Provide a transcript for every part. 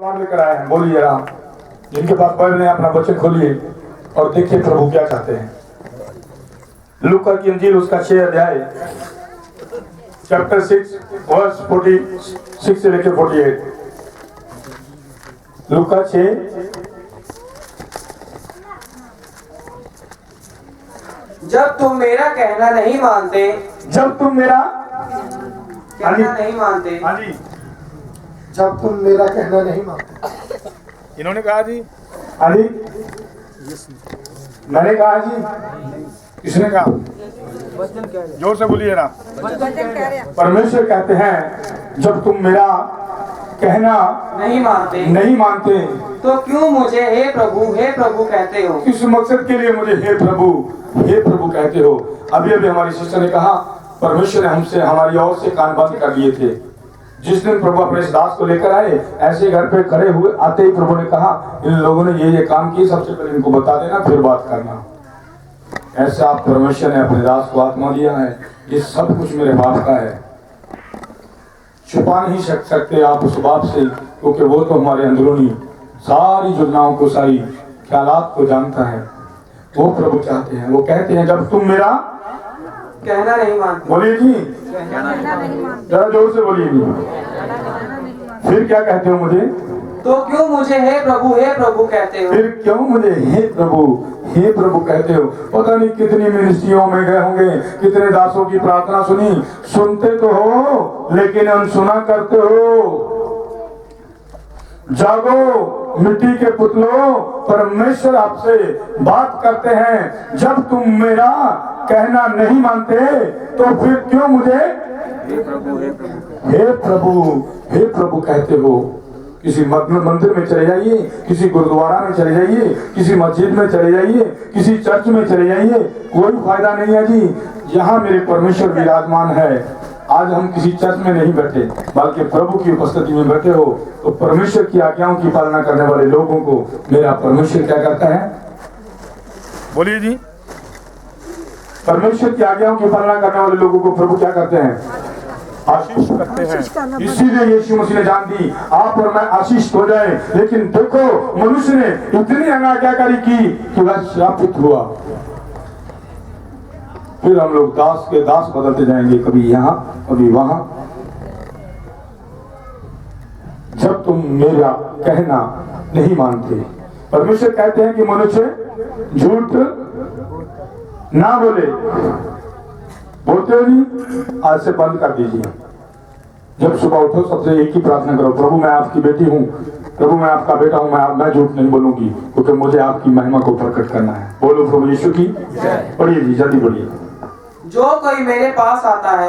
लेकर आए हैं, बोलिए राम। जिनके पास बाइबल है अपना वचन खोलिए और देखिए प्रभु क्या चाहते हैं। लूका की इंजील उसका 6 अध्याय चैप्टर 6 वर्स 46 से लेकर 48। लूका 6 जब तुम मेरा कहना नहीं मानते, जब तुम मेरा कहना नहीं मानते, हाँ जी, जब तुम मेरा कहना नहीं मानते। इन्होंने कहा जी, हाँ जी, मैंने कहा जी, किसने कहा? जोर से बोलिए ना। परमेश्वर कहते हैं जब तुम मेरा कहना नहीं मानते तो क्यों मुझे हे प्रभु कहते हो? किस मकसद के लिए मुझे हे प्रभु कहते हो? अभी हमारी सिस्टर ने कहा परमेश्वर ने हमसे हमारी ओर से कान बंद कर लिए थे। जिस दिन प्रभु अपने इस दास को लेकर आए, ऐसे घर पे खड़े हुए आते ही प्रभु ने कहा इन लोगों ने ये काम किए, सबसे पहले इनको बता देना फिर बात करना। ऐसे आप परमेश्वर ने अपने दास को आत्मा दिया है, ये सब कुछ मेरे बाप का है। छुपा नहीं सकते आप उस बाप से, क्योंकि वो तो हमारे अंदरूनी सारी योजनाओं को, सारी ख्यालात को जानता है। वो प्रभु चाहते हैं, वो कहते हैं जब तुम मेरा कहना नहीं मानते। बोलिए जी, जरा जोर से बोलिए जी। फिर क्या कहते हो मुझे? तो क्यों मुझे हे प्रभु कहते हो? फिर क्यों मुझे हे प्रभु कहते हो? पता नहीं कितनी मिनिस्ट्रियों में गए होंगे, कितने दासों की प्रार्थना सुनी, सुनते तो हो लेकिन अनसुना करते हो। जागो मिट्टी के पुतलों, परमेश्वर आपसे बात करते हैं। जब तुम मेरा कहना नहीं मानते तो फिर क्यों मुझे हे प्रभु कहते हो? किसी मंदिर में चले जाइए, किसी गुरुद्वारा में चले जाइए, किसी मस्जिद में चले जाइए, किसी चर्च में चले जाइए, कोई फायदा नहीं है जी। यहाँ मेरे परमेश्वर विराजमान है। आज हम किसी चर्च में नहीं बैठे, बल्कि प्रभु की उपस्थिति में बैठे हो, तो परमेश्वर की आज्ञाओं की पालना करने वाले लोगों को मेरा परमेश्वर क्या करता है? बोलिए जी। परमेश्वर की आज्ञाओं की पालना करने वाले लोगों को प्रभु क्या करते हैं? आशीष करते हैं। इसीलिए यीशु मसीह ने जान दी आप और मैं आशीष हो जाए। लेकिन देखो मनुष्य ने इतनी अनाज्ञाकारी की कि वह श्रापित हुआ। फिर हम लोग दास के दास बदलते जाएंगे, कभी यहाँ कभी वहां। जब तुम मेरा कहना नहीं मानते, परमेश्वर कहते हैं कि मनुष्य झूठ ना बोले। बोलते हो नहीं? आज से बंद कर दीजिए। जब सुबह उठो सबसे एक ही प्रार्थना करो, प्रभु मैं आपकी बेटी हूँ, प्रभु मैं आपका बेटा हूँ, मैं झूठ नहीं बोलूंगी, क्योंकि मुझे आपकी महिमा को प्रकट करना है। बोलो प्रभु यीशु की। पढ़िए जी, जल्दी पढ़िए। जो कोई मेरे पास आता है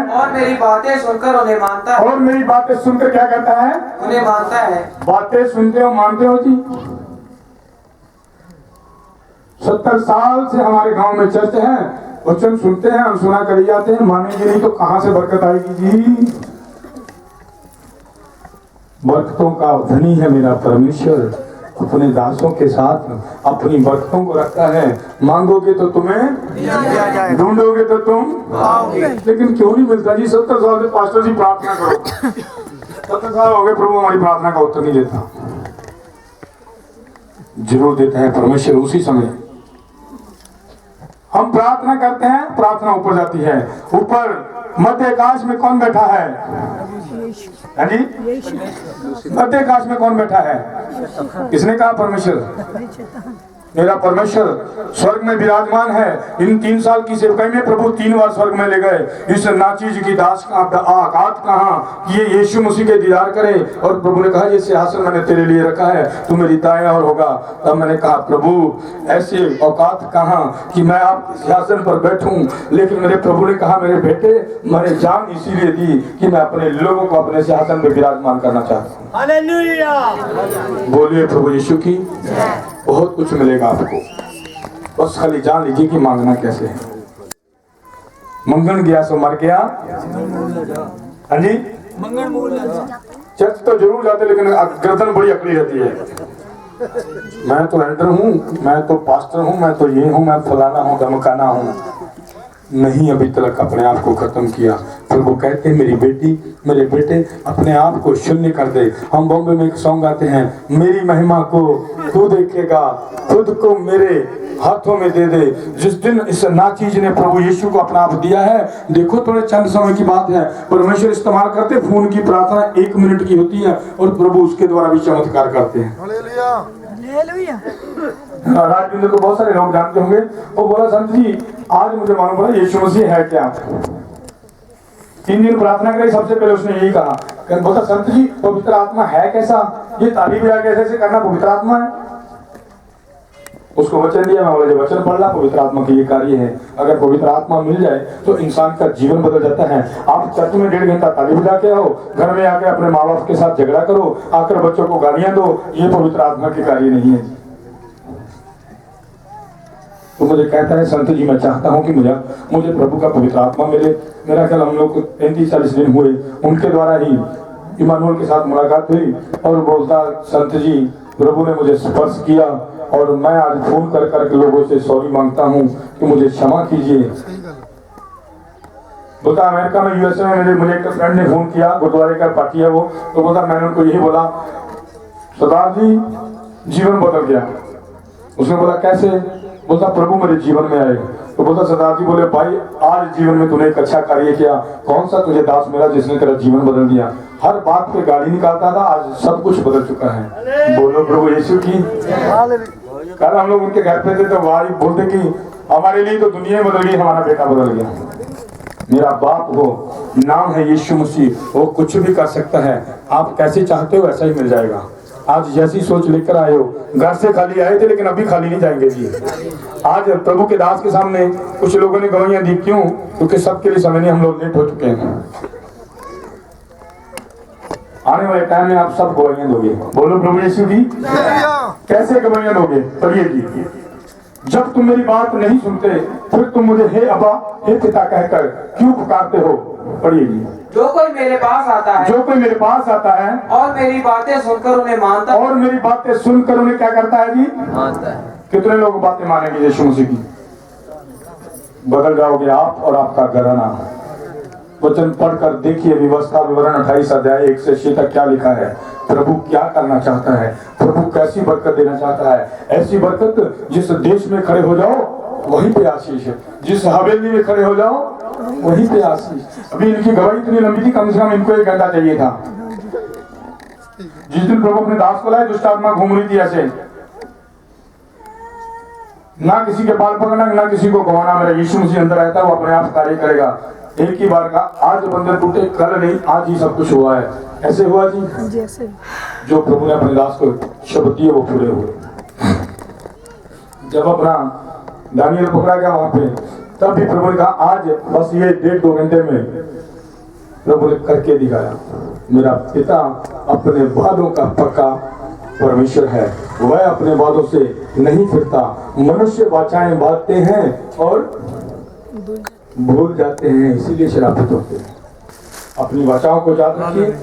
और मेरी बातें सुनकर उन्हें मानता है, और मेरी बातें सुनकर क्या करता है? उन्हें मानता है। बातें सुनते हो मानते हो जी। 70 साल से हमारे गांव में चर्च है, वचन सुनते हैं, अनसुना करी जाते हैं, मानेंगे नहीं तो कहां से बरकत आएगी जी? बरकतों का धनी है मेरा परमेश्वर। अपने दासों के साथ अपनी बरकतों को रखता है। मांगोगे तो तुम्हें, ढूंढोगे तो तुम पाओगे। लेकिन क्यों नहीं मिलता जी? 70 साल से पास्टर जी प्रार्थना करो, 70 साल हो गए, प्रभु हमारी प्रार्थना का उत्तर नहीं देता। जरूर देता है परमेश्वर उसी समय। हम प्रार्थना करते हैं, प्रार्थना ऊपर जाती है। ऊपर मध्य आकाश में कौन बैठा है? हाँ जी, मध्य आकाश में कौन बैठा है? किसने कहा? परमेश्वर। मेरा परमेश्वर स्वर्ग में विराजमान है। इन 3 साल की सेवकाई में प्रभु 3 बार स्वर्ग में ले गए। इस नाचीज की दास का औकात कहाँ कि ये यीशु मसीह के दीदार करे। और प्रभु ने कहा ये सिंहासन मैंने तेरे लिए रखा है, तू मेरी दाएं और होगा। तब मैंने कहा प्रभु ऐसे औकात कहाँ कि मैं आप सिंहासन पर बैठूं। लेकिन मेरे प्रभु ने कहा मेरे बेटे मैंने जान इसीलिए दी कि मैं अपने लोगों को अपने सिंहासन पर विराजमान करना चाहता हूँ। हालेलुया। बोलिए प्रभु यीशु की। बहुत कुछ मिलेगा आपको, बस खाली जान लीजिए कि मांगना कैसे है। मंगन गया सो मर गया। हाँ जी, चर्च तो जरूर जाते, लेकिन गर्दन बड़ी अकड़ी रहती है। मैं तो एल्डर हूँ, मैं तो पास्टर हूँ, मैं तो ये हूँ, मैं फलाना हूँ, धमकाना हूँ। नहीं अभी तक अपने आप को खत्म किया। प्रभु कहते हैं मेरी बेटी मेरे बेटे अपने आप को शून्य कर दे। हम बॉम्बे में एक सॉन्ग गाते हैं, मेरी महिमा को तू देखेगा, खुद को मेरे हाथों में दे दे। जिस दिन इस नाचीज ने प्रभु यीशु को अपना आप दिया है, देखो थोड़े चंद समय की बात है, परमेश्वर इस्तेमाल करते, फोन की प्रार्थना 1 मिनट की होती है और प्रभु उसके द्वारा भी चमत्कार करते हैं। राजविंद्र को बहुत सारे लोग जानते होंगे। वो बोला संत जी आज मुझे मालूम पड़ा यीशु मसीह है क्या। 3 दिन प्रार्थना करी, सबसे पहले उसने यही कहा, बोला संत जी पवित्र आत्मा है कैसा, ये ताली बजा कैसे करना पवित्र आत्मा है। उसको वचन दिया, मैं बोला वचन पढ़ ला, पवित्र आत्मा की ये कार्य है। अगर पवित्र आत्मा मिल जाए तो इंसान का जीवन बदल जाता है। आप चर्च में 1.5 घंटा ताली बजा के आओ, घर में आके अपने माँ बाप के साथ झगड़ा करो, आकर बच्चों को गालियां दो, ये पवित्र आत्मा की कार्य नहीं है। तो मुझे कहता है संत जी मैं चाहता हूं कि मुझे प्रभु का पवित्र आत्मा मिले। मेरा ख्याल हम लोग 35-40 दिन हुए, उनके द्वारा ही इमानुएल के साथ मुलाकात हुई और बोलता संत जी प्रभु ने मुझे स्पर्श किया और मैं आज फोन कर कर के लोगों से सॉरी मांगता हूं कि मुझे क्षमा कीजिए। बोलता अमेरिका में यूएसए में मुझे एक फ्रेंड ने फोन किया, गुरुद्वारे का पार्टी है वो, तो बोलता मैंने उनको यही बोला सरदार जी जीवन बदल गया। उसने बोला कैसे, बोलता प्रभु मेरे जीवन में आए। तो बोलता सरदार जी बोले भाई आज जीवन में तूने एक अच्छा कार्य किया, कौन सा तुझे दास मिला जिसने तेरा जीवन बदल दिया। हर बात पे गाली निकालता था, आज सब कुछ बदल चुका है। बोलो प्रभु यीशु की। कल हम लोग उनके घर पे थे तो भाई बोलते कि हमारे लिए तो दुनिया बदल गई, हमारा बेटा बदल गया। मेरा बाप हो, नाम है यीशु मसीह, वो कुछ भी कर सकता है। आप कैसे चाहते हो ऐसा ही मिल जाएगा। आज जैसी सोच लेकर आए हो, घर से खाली आए थे लेकिन अभी खाली नहीं जाएंगे जी। आज प्रभु के दास के सामने कुछ लोगों ने गवाहियां दी, क्यों? क्योंकि सबके लिए समय नहीं, हम लोग लेट हो चुके हैं। आने वाले टाइम में आप सब गवाहियां दोगे। बोलो प्रभु यीशु की। कैसे गवाहियां दोगे? पढ़िए जी, जब तुम मेरी बात नहीं सुनते फिर तुम मुझे हे अब्बा हे पिता कहकर क्यों पुकारते हो। पढ़िए जी, जो कोई मेरे पास आता है, जो कोई मेरे पास आता है और मेरी बातें सुनकर उन्हें मानता है, और मेरी बातें सुनकर उन्हें क्या करता है जी? मानता है। कितने लोग बातें मानेंगे यीशु मसीह की? बदल जाओगे आप और आपका घराना। वचन पढ़कर देखिए, व्यवस्था विवरण 28 अध्याय 1 से 6 तक क्या लिखा है। प्रभु क्या करना चाहता है, प्रभु कैसी बरकत देना चाहता है। ऐसी बरकत जिस देश में खड़े हो जाओ वहीं पे आशीष है, जिस हवेली में खड़े हो जाओ वहीं पे आशीष। अभी इनकी गवाही इतनी लंबी थी, कम से कम इनको 1 घंटा चाहिए था। जिस दिन प्रभु अपने दास को लाए, दुष्ट आत्मा घूम रही थी ऐसे, ना किसी के बाल पकड़ना ना किसी को गवाना। मेरा यीशु मसीह अंदर रहता है, वो अपने आप कार्य करेगा। एक ही बार का आज बंदर टूटे, कल नहीं, आज ही सब कुछ हुआ है। ऐसे हुआ जी जैसे जो प्रभु ने अपने दास को शब्द दिए वो पूरे हुए। जब अपना दानियल पकड़ा गया वहां पे, तब भी प्रभु ने कहा आज बस ये 1.5-2 घंटे में प्रभु ने करके दिखाया। मेरा पिता अपने वादों का पक्का परमेश्वर है, वह अपने वादों से नहीं फिरता। मनुष्य वाचाएं बांटते हैं और भूल जाते हैं, इसीलिए शराबित होते हैं। अपनी वाचाओं को याद रखिए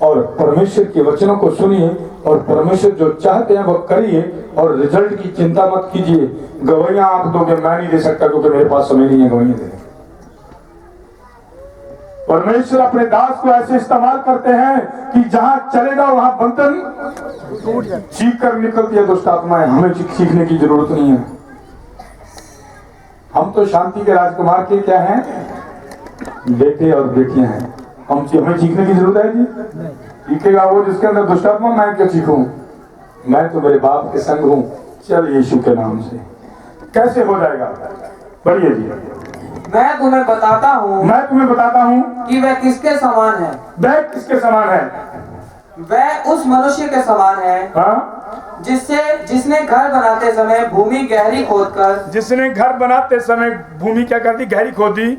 और परमेश्वर के वचनों को सुनिए और परमेश्वर जो चाहते हैं वो करिए और रिजल्ट की चिंता मत कीजिए। गवाहियां आप दोगे, मैं नहीं दे सकता क्योंकि मेरे पास समय नहीं है गवाहियां देने। परमेश्वर अपने दास को ऐसे इस्तेमाल करते हैं कि जहां चलेगा वहां बंधन चीख कर निकलती है दुष्ट आत्माएं। हमें सीखने की जरूरत नहीं है। हम तो शांति के राजकुमार के क्या हैं, बेटे और बेटियां हैं। हमें सीखने की जरूरत है जी? सीखेगा वो जिसके अंदर दुष्ट आत्मा। मैं क्या सीखूं? मैं तो मेरे बाप के संग हूं। चल यीशु के नाम से कैसे हो जाएगा? पढ़िए जी, मैं तुम्हें बताता हूँ कि वह किसके समान है। वह किसके समान है? वह उस मनुष्य के समान है जिसने घर बनाते समय भूमि गहरी खोदकर, जिसने घर बनाते समय भूमि क्या कर दी? गहरी खोदी,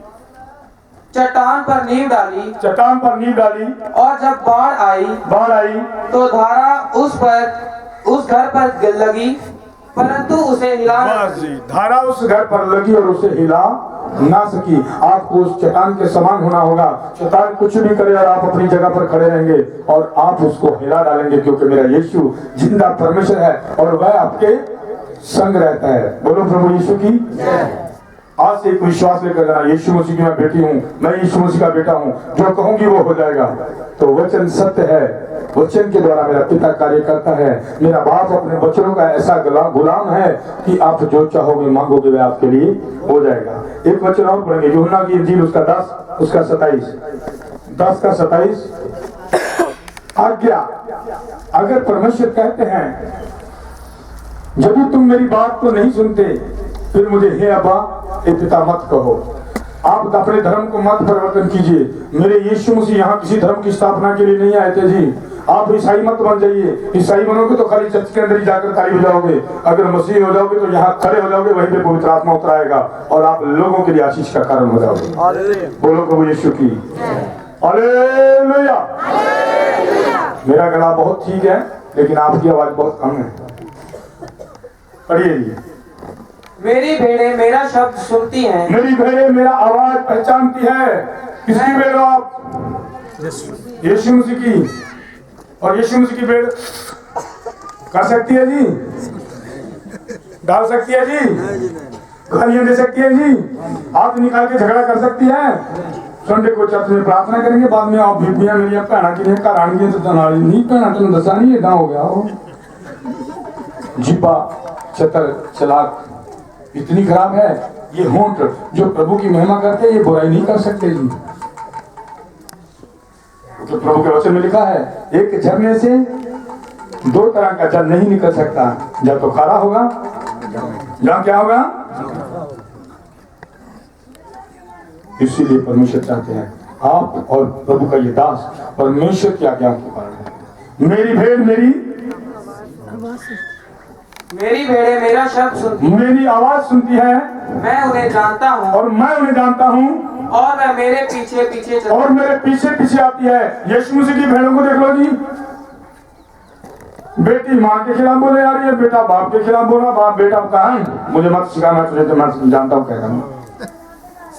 चट्टान पर नींव डाली, चट्टान पर नींव डाली, और जब बाढ़ आई तो धारा उस घर पर लगी परंतु उसे हिला न सकी। धारा उस घर पर लगी और उसे हिला ना सकी। आपको उस चट्टान के समान होना होगा। चट्टान कुछ भी करे और आप अपनी जगह पर खड़े रहेंगे और आप उसको हिला डालेंगे, क्योंकि मेरा यीशु जिंदा परमेश्वर है और वह आपके संग रहता है। बोलो प्रभु यीशु की। आज से एक विश्वास लेकर जाना, यीशु मसीह की मैं बेटी हूँ, मैं यीशु मसीह का बेटा हूँ, जो कहूंगी वो हो जाएगा। तो वचन सत्य है, वचन के द्वारा मेरा पिता कार्य करता है। मेरा बाप अपने वचनों का ऐसा गुलाम है कि आप जो चाहोगे मांगोगे वह आपके लिए हो जाएगा। एक वचन और पढ़ेंगे, यूहन्ना की इंजील उसका 10 उसका 27 का 27। आज्ञा, अगर परमेश्वर कहते हैं यदि तुम मेरी बात को नहीं सुनते फिर मुझे हे अब्बा हे पिता मत कहो। आप अपने धर्म को मत परिवर्तन कीजिए। मेरे यीशु मसीह यहाँ किसी धर्म की स्थापना के लिए नहीं आए थे जी। आप ईसाई मत बन जाइए। ईसाई बनोगे तो खाली चर्च के अंदर ही जाकर ताली बजाओगे। अगर मसीह हो जाओगे तो यहाँ खड़े हो जाओगे, वहीं पे पवित्र आत्मा उतराएगा और आप लोगों के लिए आशीष का कारण हो जाओगे। बोलो प्रभु यीशु की हालेलुया। मेरा गला बहुत ठीक है लेकिन आपकी आवाज बहुत कम है। पढ़िए जी। मेरी भेड़ें मेरा शब्द सुनती हैं। मेरी भेड़ें मेरा आवाज पहचानती है। किसकी भेड़ हो आप? यीशु मसीह की। और यीशु मसीह की भेड़ कर सकती है जी, डाल सकती है जी, गालियां दे सकती है जी, हाथ निकाल के झगड़ा कर सकती है। संडे को चर्च में प्रार्थना करेंगे, बाद में आप बीबियां मेरी भैना की घर आनी तो दनाली नहीं भैना तेन दसा नहीं एदा हो गया वो जिब्बा चतर चलाक इतनी खराब है। ये होंठ जो प्रभु की महिमा करते हैं ये बुराई नहीं कर सकते जी। तो प्रभु के वचन में लिखा है एक झरने से दो तरह का जल नहीं निकल सकता, या तो खारा होगा या क्या होगा। इसीलिए परमेश्वर चाहते हैं आप और प्रभु का ये दास परमेश्वर की आज्ञा के पालन। मेरी भेड़ मेरी भेड़ें मेरा शब्द सुनती, मेरी आवाज सुनती है, मैं उन्हें जानता हूँ और मैं उन्हें जानता हूँ और वह मेरे पीछे पीछे चलती और मेरे पीछे पीछे आती है। यीशु मसीह की भेड़ों को देख लो जी। बेटी माँ के खिलाफ बोले जा रही है, बेटा बाप के खिलाफ बोला, बाप बेटा कहा मुझे मत सिखाना, तुझे तो मैं जानता हूँ क्या करना।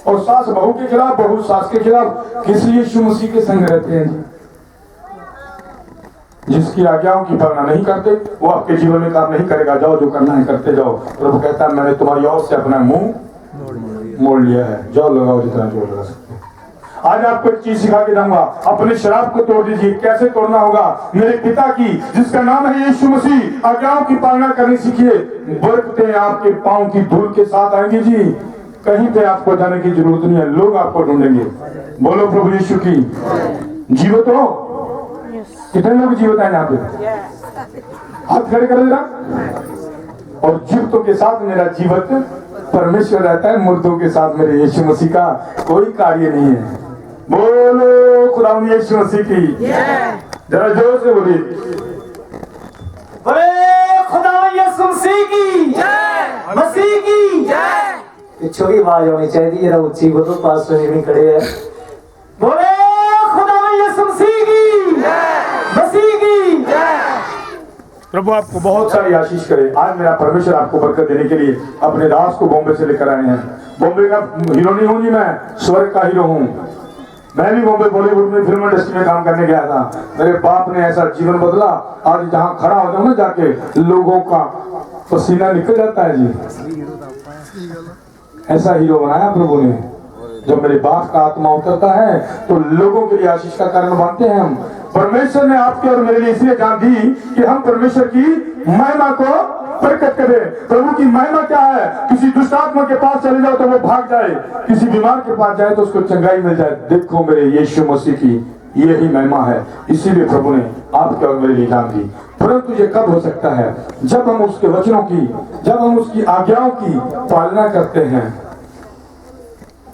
और सास बहू के खिलाफ, बहू सास के खिलाफ, किस यीशु मसीह के संग रहते हैं जी। जिसकी आज्ञाओं की पालना नहीं करते वो आपके जीवन में काम नहीं करेगा। जाओ जो करना है करते जाओ। प्रभु कहता है मैंने तुम्हारी ओर से अपना मुंह मोड़ लिया है, जाओ लगाओ जितना जोर लगा सकते हो। आज आपको एक चीज सिखा के दूंगा, अपने शराब को तोड़ दीजिए। कैसे तोड़ना होगा? मेरे पिता की जिसका नाम है यीशु मसीह आज्ञाओं की पालना करनी सीखिए। बरकतें आपके पांव की धूल के साथ आएंगी जी। कहीं पे आपको जाने की जरूरत नहीं है, लोग आपको ढूंढेंगे। बोलो प्रभु यीशु की। जीवित हो? कितने लोग जीवित हैं यहाँ पे? हाथ खड़े कर जरा। और जीवितों के साथ मेरा जीवित परमेश्वर रहता है, मुर्दों के साथ मेरे यीशु मसीह का कोई कार्य नहीं है। बोलो खुदा यीशु मसीह की जरा जोर से बोलिए। बोले खुदा यीशु मसीह की जय, मसीह की जय। पिछों की आवाज होनी चाहिए, जरा ऊंची बोलो, पास नहीं खड़े हैं। बोले खुदा यीशु मसीह की जय, मसीह की जय। प्रभु आपको बहुत सारी आशीष करे। आज मेरा परमेश्वर आपको बरकत देने के लिए अपने दास को बॉम्बे से लेकर आए हैं। बॉम्बे का हीरो नहीं हूँ जी, मैं स्वर्ग का हीरो हूँ। मैं भी बॉम्बे बॉलीवुड में फिल्म इंडस्ट्री में काम करने गया था। मेरे बाप ने ऐसा जीवन बदला, आज जहाँ खड़ा हो जाऊँ ना जाके लोगों का पसीना निकल जाता है जी। ऐसा हीरो बनाया प्रभु ने। जब मेरे बाप का आत्मा उतरता है तो लोगों के लिए आशीष का कारण बनते हैं हम। परमेश्वर ने आपके और मेरे लिए इसलिए जान दी कि हम परमेश्वर की महिमा को प्रकट करें। प्रभु की महिमा क्या है? किसी दुष्ट आत्मा के पास चले जाओ तो वो भाग जाए, किसी बीमार के पास जाए तो उसको चंगाई मिल जाए। देखो मेरे यीशु मसीह की यही महिमा है। इसीलिए प्रभु ने आपके और मेरे लिए जान दी। परंतु ये कब हो सकता है? जब हम उसके वचनों की, जब हम उसकी आज्ञाओं की पालना करते हैं।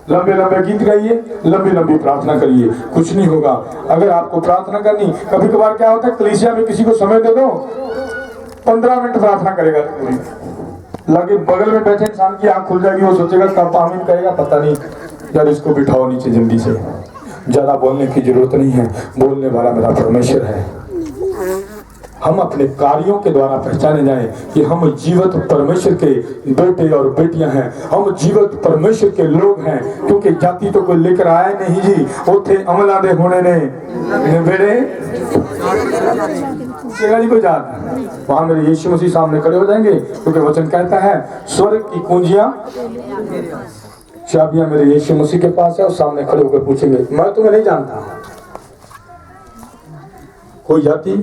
लंबे लंबे गीत गाइए, लंबी लंबी प्रार्थना करिए, कुछ नहीं होगा। अगर आपको प्रार्थना करनी, कभी कभार क्या होता है कलीसिया में किसी को समय दे दो, 15 मिनट प्रार्थना करेगा, लगे बगल में बैठे इंसान की आंख खुल जाएगी, वो सोचेगा कब आमीन कहेगा पता नहीं। यार इसको बिठाओ नीचे जल्दी से। ज्यादा बोलने की जरूरत नहीं है, बोलने वाला मेरा परमेश्वर है। हम अपने कार्यों के द्वारा पहचाने जाएं कि हम जीवित परमेश्वर के बेटे और बेटियां हैं, हम जीवित परमेश्वर के लोग हैं। क्योंकि जाति तो कोई लेकर आया नहीं जी, उथे अमला दे होने ने बेड़े जी को जात। वहां मेरे यीशु मसीह सामने खड़े हो जाएंगे, क्योंकि वचन कहता है स्वर्ग की कुंजियां चाबियां मेरे यीशु मसीह के पास है और सामने खड़े होकर पूछेंगे, मैं तुम्हें नहीं जानता। कोई जाति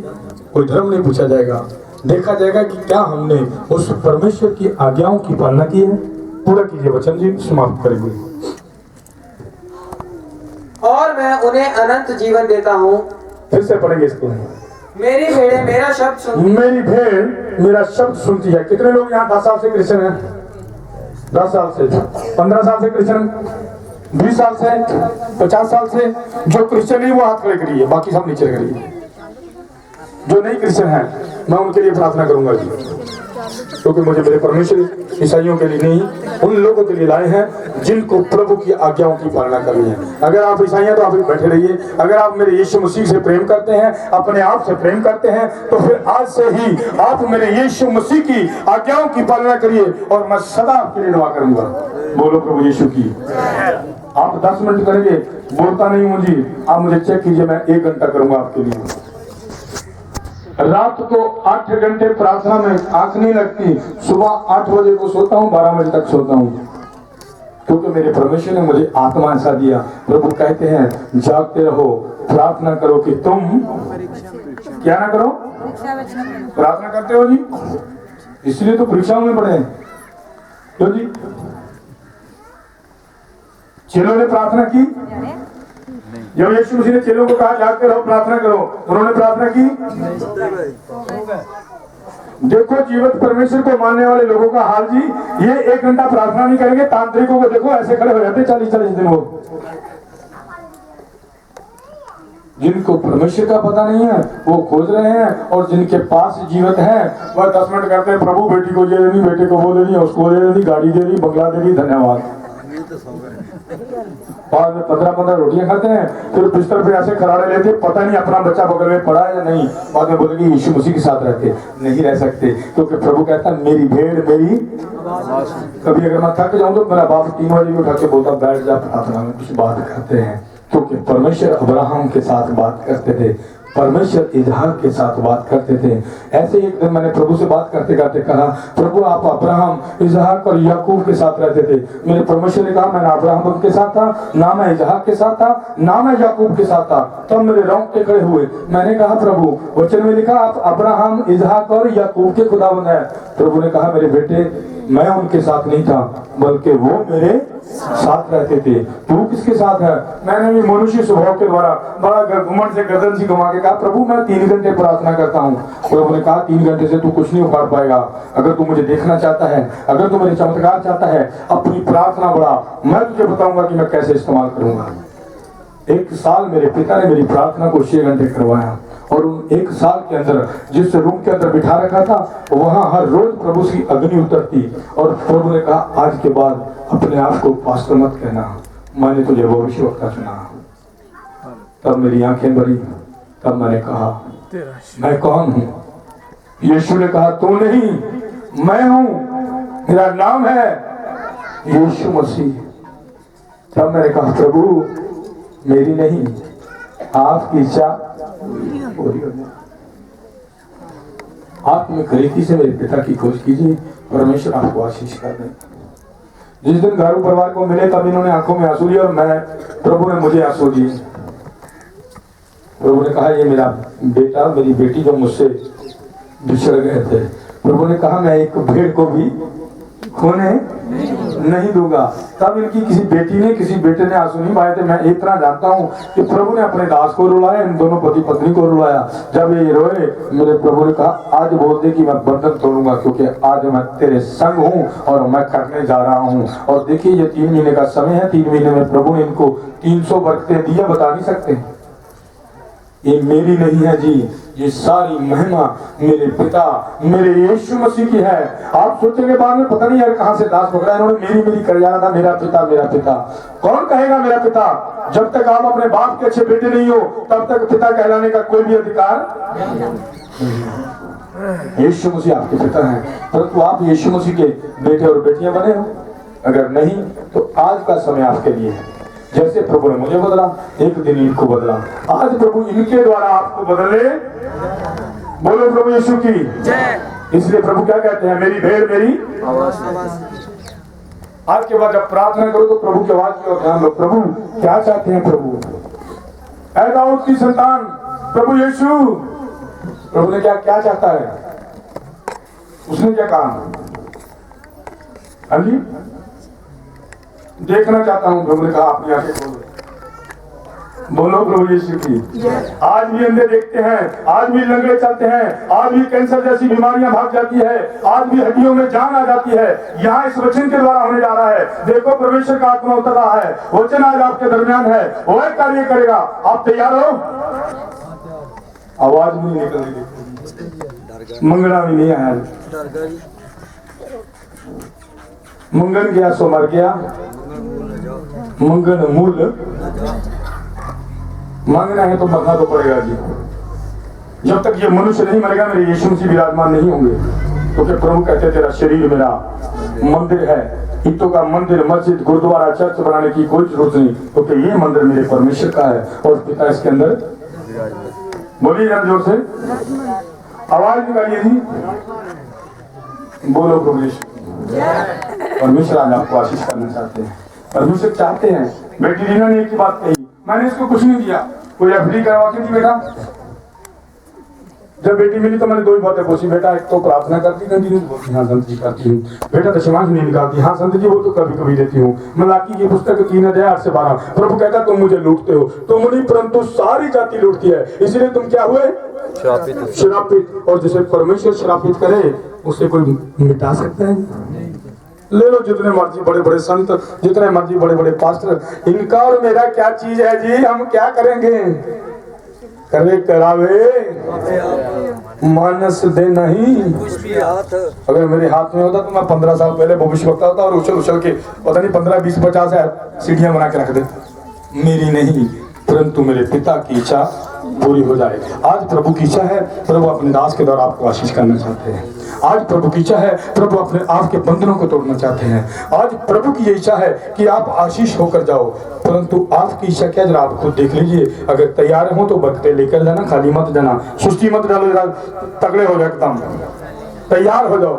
कोई धर्म नहीं पूछा जाएगा, देखा जाएगा कि क्या हमने उस परमेश्वर की आज्ञाओं की पालना की है। पूरा कीजिए वचन जी, समाप्त करेंगे। और मैं उन्हें अनंत जीवन देता हूँ। फिर से पढ़ेंगे इसको। मेरी भेड़ें मेरा शब्द सुनती मेरी भेड़ मेरा शब्द सुनती है। कितने लोग यहाँ 10 साल से क्रिश्चियन हैं? 10 साल से, 15 साल से क्रिश्चियन, 20 साल से, 50 साल से। जो क्रिश्चियन नहीं वो हाथ खड़े करिए, बाकी सब नीचे करिए। जो नहीं क्रिश्चियन है मैं उनके लिए प्रार्थना करूंगा जी, क्योंकि मुझे मेरे परमेश्वर ईसाइयों के लिए नहीं, उन लोगों के लिए लाए हैं जिनको प्रभु की आज्ञाओं की पालना करनी है। अगर आप ईसाई हैं तो आप बैठे रहिए। अगर आप मेरे यीशु मसीह से प्रेम करते हैं, अपने आप से प्रेम करते हैं, तो फिर आज से ही आप मेरे यीशु मसीह की आज्ञाओं की पालना करिए और मैं सदा आपके लिए दुआ करूंगा। बोलो प्रभु यीशु की। आप 10 मिनट करेंगे, बोलता नहीं हूँ जी, आप मुझे चेक कीजिए, मैं 1 घंटा करूंगा आपके लिए। रात को 8 घंटे प्रार्थना में आंख नहीं लगती। सुबह 8 बजे को सोता हूँ, 12 बजे तक सोता हूँ, क्योंकि मेरे परमेश्वर ने मुझे आत्मा ऐसा दिया। प्रभु कहते हैं जागते रहो, प्रार्थना करो कि तुम क्या ना करो, प्रार्थना करते हो जी, इसलिए तो परीक्षाओं में पढ़े। क्यों जी? चेलों ने प्रार्थना की, जब यीशु मसीह ने चेलों को कहा जागते रहो प्रार्थना करो, उन्होंने प्रार्थना की। देखो जीवित परमेश्वर को मानने वाले लोगों का हाल जी, ये 1 घंटा प्रार्थना नहीं करेंगे। तांत्रिकों को देखो ऐसे खड़े हो जाते 40-40 दिन। वो जिनको परमेश्वर का पता नहीं है वो खोज रहे हैं, और जिनके पास जीवित है वह 10 मिनट करते हैं, प्रभु बेटी को ये दे दी, बेटे को वो दे दी, उसको दे दी, गाड़ी दे दी, बंगला दे दी, धन्यवाद। बाद में 15-15 रोटियां खाते हैं, फिर बिस्तर पे ऐसे खराड़े लेते, पता नहीं अपना बच्चा बगल में पड़ा है या नहीं। बाद में बोलेंगे यीशु मसीह के साथ रहते नहीं रह सकते, क्योंकि प्रभु कहता है मेरी भेड़ मेरी। कभी अगर मैं थक जाऊं तो मेरा बाप 3 बजे उठा के बोलता बैठ जा प्रार्थना में कुछ बात करते हैं, क्योंकि परमेश्वर अब्राहम के साथ बात करते थे, परमेश्वर इजहाक के साथ बात करते थे। ऐसे एक दिन मैंने प्रभु से बात करते करते कहा, प्रभु आप अब्राहम, इजहाक और याकूब के साथ रहते थे। मेरे परमेश्वर ने कहा मैं ना अब्राहम के साथ था, ना मैं इजहाक के साथ था, ना मैं याकूब के साथ था। तब मेरे रोंगटे खड़े हुए। मैंने कहा प्रभु वचन में लिखा आप अब्राहम, इजहाक और याकूब के खुदावंद हैं। प्रभु ने कहा मेरे बेटे मैं उनके साथ नहीं था, बल्कि वो मेरे साथ रहते थे। तू किसके साथ है? मैंने भी मनुष्य स्वभाव के द्वारा बड़ा घमंड से गर्दन सी घुमा के कहा प्रभु मैं 3 घंटे प्रार्थना करता हूँ। प्रभु ने कहा 3 घंटे से तू कुछ नहीं उखाड़ पाएगा। अगर तू मुझे देखना चाहता है, अगर तू मेरे चमत्कार चाहता है, अपनी प्रार्थना बढ़ा, मैं तुझे बताऊंगा कि मैं कैसे इस्तेमाल करूंगा। 1 साल मेरे पिता ने मेरी प्रार्थना को 6 घंटे करवाया, और उन 1 साल के अंदर जिस रूम के अंदर बिठा रखा था वहां हर रोज प्रभु की अग्नि उतरती। और प्रभु ने कहा आज के बाद अपने आप को पास्टर मत कहना, मैंने तुझे भविष्यवक्ता चुना। तब मेरी आंखें भरी, तब मैंने कहा मैं कौन हूं? यीशु ने कहा तू नहीं, मैं हूं, मेरा नाम है यीशु मसीह। तब मैंने कहा प्रभु मेरी नहीं आपकी इच्छा पूरी हो जाए। आत्मिक रीति से मेरे पिता की खोज कीजिए, परमेश्वर आपको आशीष कर दे। जिस दिन घारू परिवार को मिले तब इन्होंने आंखों में आंसू लिए और मैं, प्रभु ने मुझे आंसू दिए। प्रभु ने कहा ये मेरा बेटा मेरी बेटी जो मुझसे बिछड़ गए थे। प्रभु ने कहा मैं एक भेड़ को भी खोने नहीं दूंगा। तब इनकी किसी बेटी ने किसी बेटे ने आंसू नहीं बहाए थे। मैं इतना जानता हूं कि प्रभु ने अपने दास को रुलाया, इन दोनों पति पत्नी को रुलाया। जब ये रोए मेरे प्रभु ने कहा आज बोल दे कि मैं बंधन तोड़ूंगा, क्योंकि आज मैं तेरे संग हूं और मैं करने जा रहा हूं। और देखिए ये 3 महीने का समय है, 3 महीने में प्रभु ने इनको 300 बरकतें दी है, बता नहीं सकते। ये मेरी नहीं है जी, ये सारी महिमा मेरे पिता मेरे यीशु मसीह की है। आप सोचेंगे बाद में पता नहीं यार कहां से दास पकड़ा, इन्होंने मेरी मेरी कर जाना था। मेरा पिता मेरा पिता कौन कहेगा मेरा पिता? जब तक आप अपने बाप के अच्छे बेटे नहीं हो तब तक पिता कहलाने का कोई भी अधिकार नहीं। यीशु मसीह आपके पिता हैं, परंतु आप यीशु मसीह के बेटे और बेटियां बने हो। अगर नहीं तो आज का समय आपके लिए है। जैसे प्रभु ने मुझे बदला, एक दिन इनको बदला, आज प्रभु इनके द्वारा आपको बदले। बोलो प्रभु यीशु की जय। इसलिए प्रभु क्या कहते हैं? मेरी भेड़ मेरी आवाज। आज के बाद जब प्रार्थना करो तो प्रभु की आवाज की ओर ध्यान दो। प्रभु क्या चाहते हैं प्रभु? ऐ दाऊद की संतान प्रभु यीशु, प्रभु ने क्या क्या चाहता है? उसने क्या कहा? हाँ जी, देखना चाहता हूं। प्रभु ने कहा अपनी आंखें खोलो। बोलो प्रभु यीशु की। आज भी अंधे देखते हैं, आज भी लंगड़े चलते हैं, आज भी कैंसर जैसी बीमारियां भाग जाती है, आज भी हड्डियों में जान आ जाती है। यहाँ इस वचन के द्वारा होने जा रहा है। देखो परमेश्वर का आत्मा उतर रहा है, वचन आज आपके दरमियान है, वो एक कार्य करेगा। आप तैयार हो? आवाज नहीं निकल रही, मंगला भी नहीं आया। मंगन गया सो मर गया, मंगन मूल मांगना है तो मरना तो पड़ेगा जी। जब तक ये मनुष्य नहीं मरेगा मेरे यीशु मसीह विराजमान नहीं होंगे। तो क्या प्रभु कहते तेरा शरीर मेरा मंदिर है, ईंटों का मंदिर, मस्जिद, गुरुद्वारा, चर्च बनाने की कोई जरूरत नहीं, क्योंकि ये मंदिर मेरे परमेश्वर का है और पिता इसके अंदर। बोलिए जरा जोर से, आवाज निकालिए जी। बोलो प्रभु यीशु। परमेश्वर आज आपको आशीष करना चाहते हैं। परमेश्वर चाहते हैं। बेटी रीना ने एक ही बात कही, मैंने इसको कुछ नहीं दिया, कोई एफडी करवा के दी बेटा। जब बेटी मिली तो मैंने दो ही बातें पूछी, बेटा एक तो प्रार्थना करती कंटिन्यू बोलती, हाँ संत जी करती हूँ। बेटा दशमांश नहीं निकालती, हाँ संत जी वो तो कभी कभी देती हूँ। मलाकी की पुस्तक 3 अध्याय 8 से 12। प्रभु कहता तुम मुझे लूटते हो, तुम नहीं परंतु सारी जाति लूटती है, इसलिए तुम क्या हुए? श्रापित। और जिसे परमेश्वर श्रापित करे उसे कोई मिटा सकता है? ले लो जितने मर्जी बड़े बड़े संत, जितने मर्जी बड़े बड़े पास्टर, इनका और मेरा क्या चीज है जी? हम क्या करेंगे? करे करावे मानस दे नहीं। अगर मेरे हाथ में होता तो मैं 15 साल पहले भविष्यवक्ता होता और उछल उछल के पता नहीं 15, 20, 50 सीढ़ियां बना के रख दे। मेरी नहीं परंतु मेरे पिता की इच्छा पूरी हो जाए। आज प्रभु की इच्छा है, प्रभु अपने दास के द्वारा आपको आशीष करना चाहते हैं। आज प्रभु की इच्छा है, प्रभु अपने आपके बंधनों को तोड़ना चाहते हैं। आज प्रभु की ये इच्छा है कि आप आशीष होकर जाओ, परंतु आपकी इच्छा क्या जरा आप खुद देख लीजिए। अगर तैयार हो तो बरकतें लेकर जाना, खाली मत जाना, सुस्ती मत डालो, जरा तगड़े हो जाओ, एकदम तैयार हो जाओ।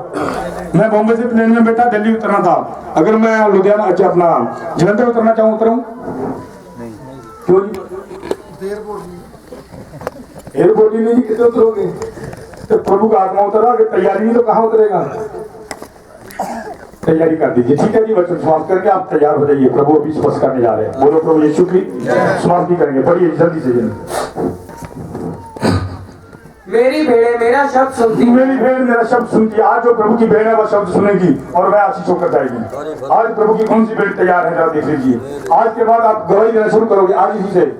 मैं बॉम्बे से प्लेन में बैठा दिल्ली उतरना था, अगर मैं लुधियाना अच्छा अपना जलंधर उतरना चाहूँ उतरूँ? क्यों? एयरपोर्ट ही नहीं, कितने उतरोगे? तो प्रभु का आत्मा उतरा, अगर तैयारी नहीं तो कहाँ उतरेगा? तैयारी कर दीजिए, ठीक है जी। बच्चों समाप्त करके आप तैयार हो जाइए, प्रभु अभी स्पर्श करने जा रहे हैं। बोलो प्रभु यीशु की समाप्ति करेंगे, पढ़िए जल्दी से जल्दी। मेरी भेड़ें मेरा शब्द सुनती, मेरी भेड़ मेरा शब्द सुनती। आज जो प्रभु की भेड़ है वह शब्द सुनेगी और वह आशीष होकर जाएगी। आज प्रभु की कौन सी भेड़ तैयार है जरा देख लीजिए। आज के बाद आप गवाही देना शुरू करोगे आज ही से।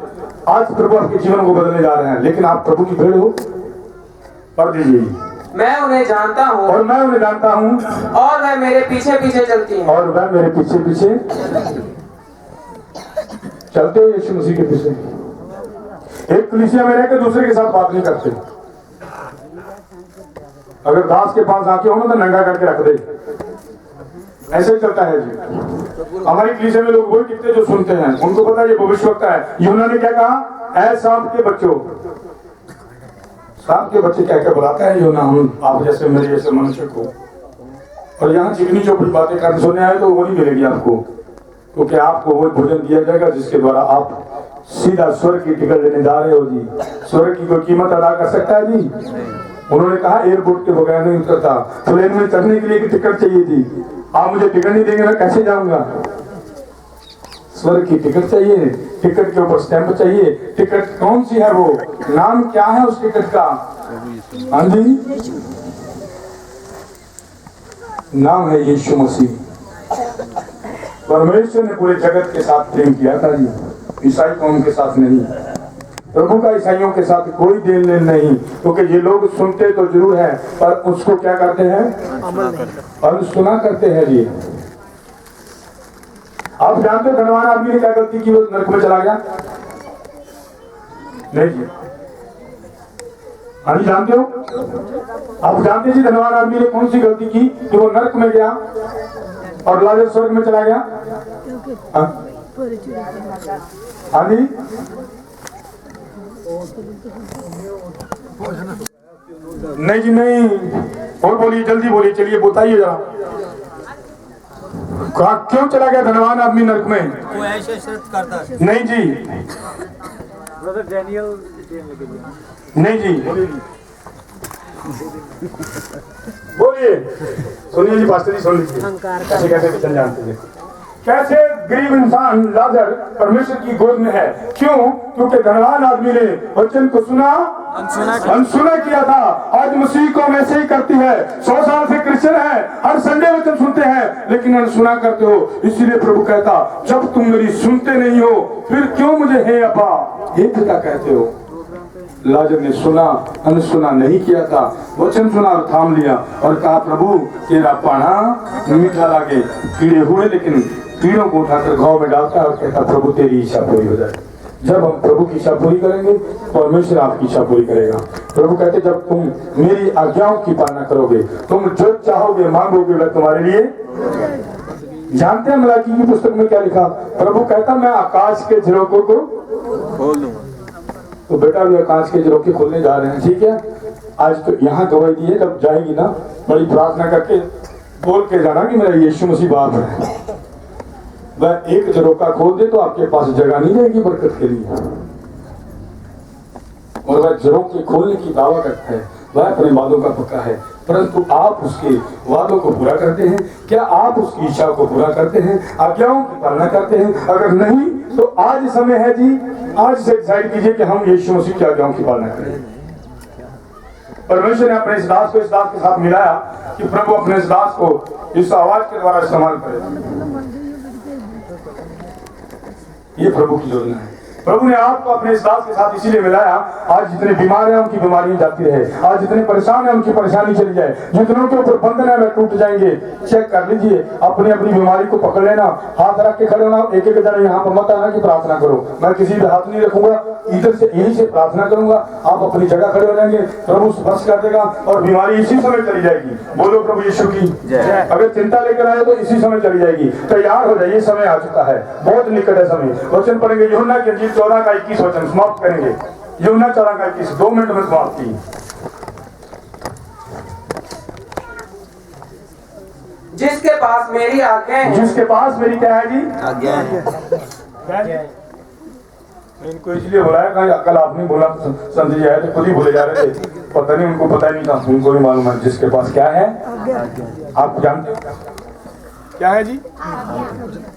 आज प्रभु आपके जीवन को बदलने जा रहे हैं, लेकिन आप प्रभु की भेड़ हो। पढ़ दीजिए। मैं उन्हें जानता हूँ और मैं उन्हें जानता हूँ और वह मेरे पीछे पीछे चलती है। और वह मेरे पीछे पीछे चलते हो यीशु मसीह के पीछे। एक कलीसिया में रहकर दूसरे के साथ बात नहीं करते। अगर दास के पास आके हो ना तो नंगा करके रख दे, ऐसे चलता है जी। हमारी कलीसिया में लोग वही कितने जो सुनते हैं, उनको पता है ये भविष्यवक्ता है। यूहन्ना ने क्या कहा? ऐ सांप के बच्चों। सांप के बच्चे क्या क्या बुलाता है यूहन्ना हम आप जैसे मेरे जैसे मनुष्य को। और यहाँ चिकनी चौपड़ी बातें करने सुनने आए तो वो नहीं मिलेगी आपको, क्योंकि आपको वो भोजन दिया जाएगा जिसके द्वारा आप सीधा स्वर्ग की टिकट लेने जा रहे हो जी। स्वर्ग की कोई कीमत अदा कर सकता है जी? उन्होंने कहा एयरपोर्ट के बगैर नहीं उतरता, प्लेन में चढ़ने के लिए एक टिकट चाहिए थी। आप मुझे टिकट नहीं देंगे मैं कैसे जाऊंगा? स्वर्ग की टिकट चाहिए, टिकट के ऊपर स्टैंप चाहिए। टिकट कौन सी है? वो नाम क्या है उस टिकट का? हाँ जी, नाम है यीशु मसीह। परमेश्वर ने पूरे जगत के साथ प्रेम किया था जी, ईसाई कौम के साथ नहीं। प्रभु का ईसाइयों के साथ कोई देन लेन नहीं, क्योंकि ये लोग सुनते तो जरूर है पर उसको क्या करते हैं? अनसुना करते हैं जी। आप जानते हो धनवान आदमी ने क्या गलती की, वो नरक में चला गया? नहीं जी, हाँ जी जानते हो? आप जानते जी धनवान आदमी ने कौन सी गलती की कि वो नरक में गया और लाजर स्वर्ग में चला गया? हाँ जी, नहीं जी नहीं। और बोलिए, जल्दी बोलिए, चलिए बताइए जरा। क्यों चला गया धनवान आदमी नरक में? वो ऐसे शर्त करता है। नहीं जी, ब्रदर डैनियल नहीं जी, बोलिए। सुनिए जी, पास्टर जी सुन लीजिए, कैसे कैसे वचन जानते थे। कैसे गरीब इंसान लाजर परमेश्वर की गोद में है? क्यों? क्योंकि धनवान आदमी ने वचन को सुना, अनसुना किया था। आज मसीह को वैसे ही करती है। 100 साल से क्रिश्चियन है, हर संडे वचन सुनते हैं, लेकिन अनसुना करते हो। इसीलिए प्रभु कहता, जब तुम मेरी सुनते नहीं हो, फिर क्यों मुझे हे अब्बा, हे पिता कहते हो? लाजर ने सुना, अनसुना नहीं किया था। वचन सुना और थाम लिया और कहा, प्रभु तेरा पाना मीठा लागे। कीड़े हुए, लेकिन कीड़ों को उठाकर घाव में डालता है और कहता, प्रभु तेरी इच्छा पूरी हो जाए। जब हम प्रभु की इच्छा पूरी करेंगे, परमेश्वर आपकी इच्छा पूरी करेगा। प्रभु कहते, जब तुम मेरी आज्ञाओं की पालना करोगे, तुम जो चाहोगे मांगोगे, वह तुम्हारे लिए। जानते हैं मलाकी की पुस्तक में क्या लिखा? प्रभु कहता, मैं आकाश के झरोकों को खोल दूंगा। तो बेटा भी आकाश के झरोखे खोलने जा रहे हैं, ठीक है? आज तो यहाँ गवाही दी है, जब जाएगी ना, बड़ी प्रार्थना करके बोल के जाना कि मेरा यीशु मसीह बाप है। वह एक झरोका खोल दे तो आपके पास जगह नहीं रहेगी बरकत के लिए। और वह झरोके खोलने की दावा करता है, वह अपने वादों का पक्का है, परंतु आप उसके वादों को पूरा करते हैं क्या? आप उसकी इच्छा को पूरा करते हैं, आज्ञाओं की पालना करते हैं? अगर नहीं तो आज समय है जी, आज से डिसाइड कीजिए कि हम यीशु मसीह की आज्ञाओं की पालना करें। परमेश्वर ने अपने इस दास को इस दास के साथ मिलाया कि प्रभु अपने इस दास को इस आवाज के द्वारा इस्तेमाल करे। ये प्रभु की योजना है। प्रभु ने आपको अपने इस दास के साथ इसीलिए मिलाया, आज जितने बीमार हैं उनकी बीमारियां जाती रहे, आज जितने परेशान हैं उनकी परेशानी चली जाए, जितनों के ऊपर बंधन है वे टूट जाएंगे। चेक कर लीजिए, अपनी अपनी बीमारी को पकड़ लेना, हाथ रख के खड़े होना। एक एक जरा यहाँ पर मत आना कि प्रार्थना करो, मैं किसी भी हाथ नहीं रखूंगा, इधर से यहीं से प्रार्थना करूंगा। आप अपनी जगह खड़े हो जाएंगे, प्रभु स्पर्श कर देगा और बीमारी इसी समय चली जाएगी। बोलो प्रभु यीशु की जय। अगर चिंता लेकर आए तो इसी समय चली जाएगी। तैयार हो जाइए, समय आ चुका है, बहुत निकट है समय। वचन पढ़ेंगे यूहन्ना की इंजील 14 का 21 वचन समाप्त करेंगे। यूहन्ना 14 का 21, 2 मिनट में समाप्त की। जिसके पास मेरी आज्ञाएं हैं, जिसके पास मेरी क्या है जी? आज्ञा है। इनको इसलिए बुलाया, कल आपने बोला संत जी आए थे, खुद ही बोले जा रहे थे, पता नहीं उनको पता ही नहीं था। उनको भी मालूम है जिसके पास क्या है। आप जानते हो क्या है जी?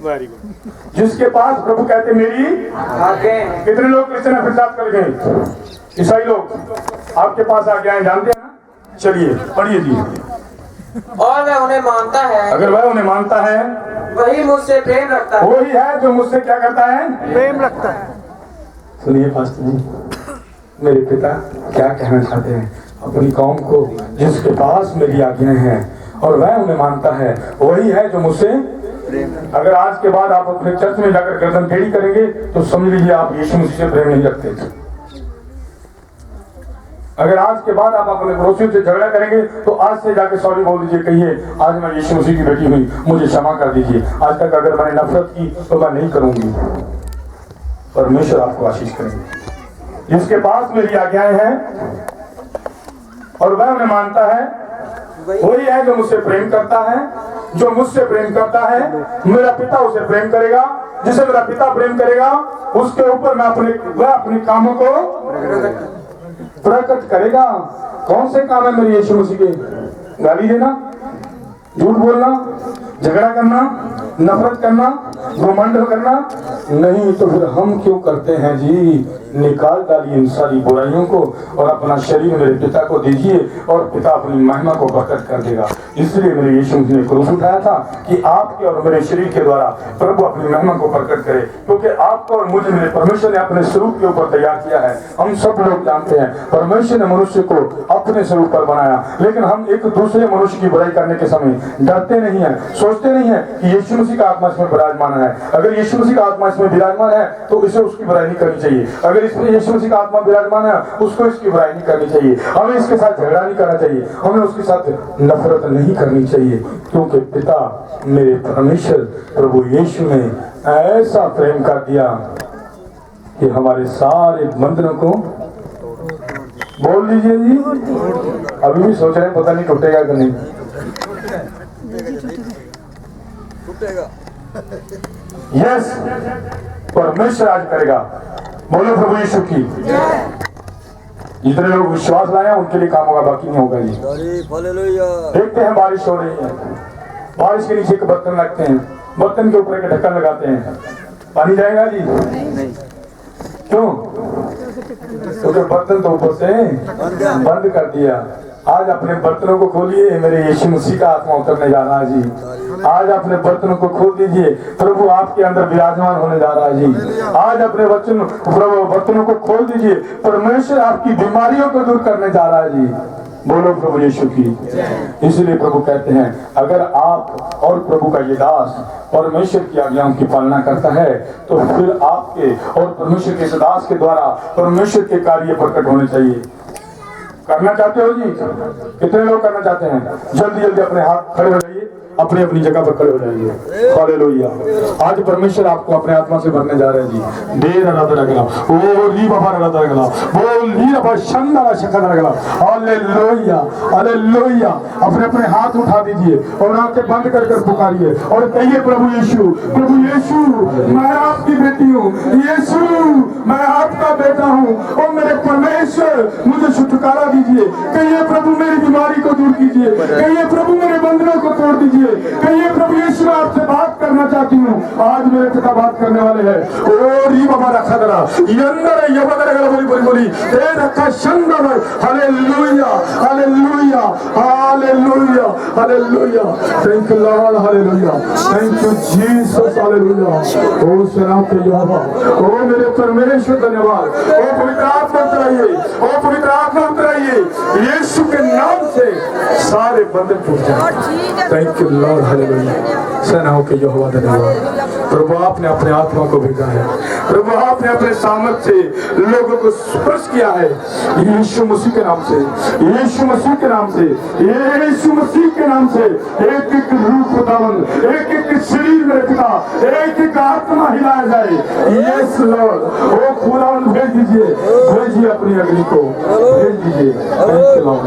Very good. जिसके पास प्रभु कहते मेरी आज्ञाएं। कितने लोग क्रिश्चियन फिर साथ कर गए? ईसाई लोग आपके पास आज्ञाएं जानते हैं ना? चलिए पढ़िए जी। और वह उन्हें मानता है, अगर वह उन्हें मानता है, वही मुझसे प्रेम रखता है। वही है जो मुझसे क्या करता है? प्रेम रखता है। सुनिए पास्टर जी, मेरे पिता क्या कहना चाहते हैं अपनी कौम को? जिसके पास मेरी आज्ञाएं हैं और वह उन्हें मानता है, वही है जो मुझसे। अगर आज के बाद आप अपने चर्च में जाकर गर्दन टेढ़ी करेंगे तो समझ लीजिए आप यीशु मसीह से प्रेम नहीं रखते थे। अगर आज के बाद आप अपने पड़ोसियों से झगड़ा करेंगे तो आज से जाके सॉरी बोल दीजिए, कहिए आज मैं यीशु मसीह की बेटी हुई, मुझे क्षमा कर दीजिए। आज तक अगर मैंने नफरत की तो मैं नहीं करूंगी। परमेश्वर आपको आशीष करेंगे। जिसके पास मेरी आज्ञाएं हैं और वह उन्हें मानता है, वही है जो मुझसे प्रेम करता है। जो मुझसे प्रेम करता है, मेरा पिता उसे प्रेम करेगा। जिसे मेरा पिता प्रेम करेगा, उसके ऊपर मैं वह अपने कामों को प्रकट करेगा। कौन से काम है मेरे यीशु मसीह के? गाली देना, झूठ बोलना, झगड़ा करना, नफरत करना, घमंड करना? नहीं तो फिर हम क्यों करते हैं जी? निकाल डालिए इन सारी बुराइयों को और अपना शरीर मेरे पिता को दीजिए और पिता अपनी महिमा को प्रकट कर देगा। इसलिए मेरे यीशु ने क्रूस उठाया था कि आपके और मेरे शरीर के द्वारा प्रभु अपनी महिमा को प्रकट करे, क्योंकि आपको और मुझे मेरे परमेश्वर ने अपने स्वरूप के ऊपर तैयार किया है। हम सब लोग जानते हैं परमेश्वर ने मनुष्य को अपने स्वरूप पर बनाया, लेकिन हम एक दूसरे मनुष्य की बुराई करने के समय डरते नहीं है, सोचते नहीं है कि यीशु मसीह का आत्मा इसमें विराजमान है। अगर यीशु मसीह का आत्मा इसमें विराजमान है तो इसे उसकी बुराई नहीं करनी चाहिए। अगर इसमें यीशु मसीह का आत्मा विराजमान है उसको इसकी बुराई नहीं करनी चाहिए। हमें इसके साथ झगड़ा नहीं करना चाहिए, हमें उसके साथ नफरत नहीं करनी चाहिए, क्योंकि पिता मेरे परमेश्वर प्रभु यीशु ने ऐसा प्रेम कर दिया कि हमारे सारे बंधनों को बोल दीजिए जी। अभी भी सोच रहे हैं पता नहीं टूटेगा कि नहीं। यस, परमेश्वर आज करेगा। बोलो प्रभु यीशु की। जितने लोग विश्वास लाए हैं उनके लिए काम होगा, बाकी नहीं होगा जी। देखते हैं बारिश हो रही है, बारिश के नीचे के बर्तन रखते हैं, बर्तन के ऊपर के ढक्कन लगाते हैं, पानी जाएगा जी? क्यों? क्योंकि बर्तन तो ऊपर से बंद कर दिया। आज अपने बर्तनों को खोलिए, मेरे यीशु मसीह का आत्मा उतरने जा रहा है जी। आज अपने बर्तनों को खोल दीजिए, प्रभु आपके अंदर विराजमान होने जा रहा है जी। आज अपने बर्तनों को खोल दीजिए, परमेश्वर आपकी बीमारियों को दूर करने जा रहा है जी। बोलो प्रभु यीशु की। इसलिए प्रभु कहते हैं, अगर आप और प्रभु का ये दास परमेश्वर की आज्ञाओं की पालना करता है तो फिर आपके और परमेश्वर के इस दास के द्वारा परमेश्वर के कार्य प्रकट होने चाहिए। करना चाहते हो जी? कितने लोग करना चाहते हैं? जल्दी जल्दी अपने हाथ खड़े हो जाइए, अपनी अपनी जगह पर खड़े हो जाइए। हालेलुया। आज परमेश्वर आपको अपने आत्मा से भरने जा रहे हैं जी। देर आराधना करा, ओ री बाबा आराधना करा, बोल री बाबा शंदरा शकरा करा। Hallelujah, hallelujah. अपने अपने हाथ उठा दीजिए और आंखें बंद कर कर पुकारिए और कहिए, प्रभु यीशु, प्रभु यीशु, मैं आपकी बेटी हूँ। यीशु, मैं आपका बेटा हूँ। और मेरे परमेश्वर, मुझे छुटकारा दीजिए। कहिए, प्रभु मेरी बीमारी को दूर कीजिए। कहिए, प्रभु मेरे बंधनों को तोड़ दीजिए। कहिए, प्रभु यीशु, आपसे बात करना चाहती हूँ। आज मेरे पिता बात करने वाले हैं। ओ री बाबा रखा दरा यंदर यबदर गला बोली बोली बोली ए रखा शंदर। Hallelujah, hallelujah, hallelujah, hallelujah. Thank you lord, hallelujah. Thank you Jesus, hallelujah. ओ सेना के यहोवा, ओ मेरे परमेश्वर, धन्यवाद। ओ पवित्र आत्मा उतराइए, ओ पवित्र आत्मा उतराइए। यीशु के नाम से सारे बंधन टूट जाए। Thank you lord, hallelujah. सेनाओं के यहोवा, धन्यवाद। प्रभु आपने अपने आत्मा को भेजा है। प्रभु आपने अपने सामर्थ्य से लोगों को स्पर्श किया है। यीशु मसीह के नाम से, यीशु मसीह के नाम से, यीशु मसीह के नाम से एक एक रूह खुदावन, एक एक शरीर मेरे पिता, एक एक आत्मा हिलाया जाए। यस लॉर्ड, ओ खुदावन भेज दीजिए, भेजिए अपनी अग्नि को, भेज दीजिए। Thank you Lord,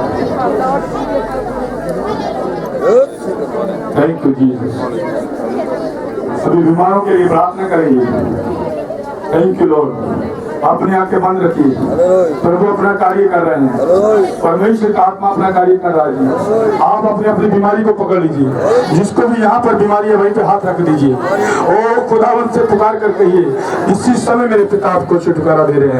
thank you Jesus. सभी बीमारों के लिए प्रार्थना करेंगे। Thank you Lord. अपनी आंखें बंद रखिए, प्रभु अपना कार्य कर रहे हैं। परमेश्वर का आत्मा अपना कार्य कर रहा है जी। आप अपनी अपनी बीमारी को पकड़ लीजिए। जिसको भी यहाँ पर बीमारी है वहीं पे हाथ रख दीजिए। ओ खुदावंत से पुकार कर कहिए, इसी समय मेरे पिता आपको छुटकारा दे रहे हैं।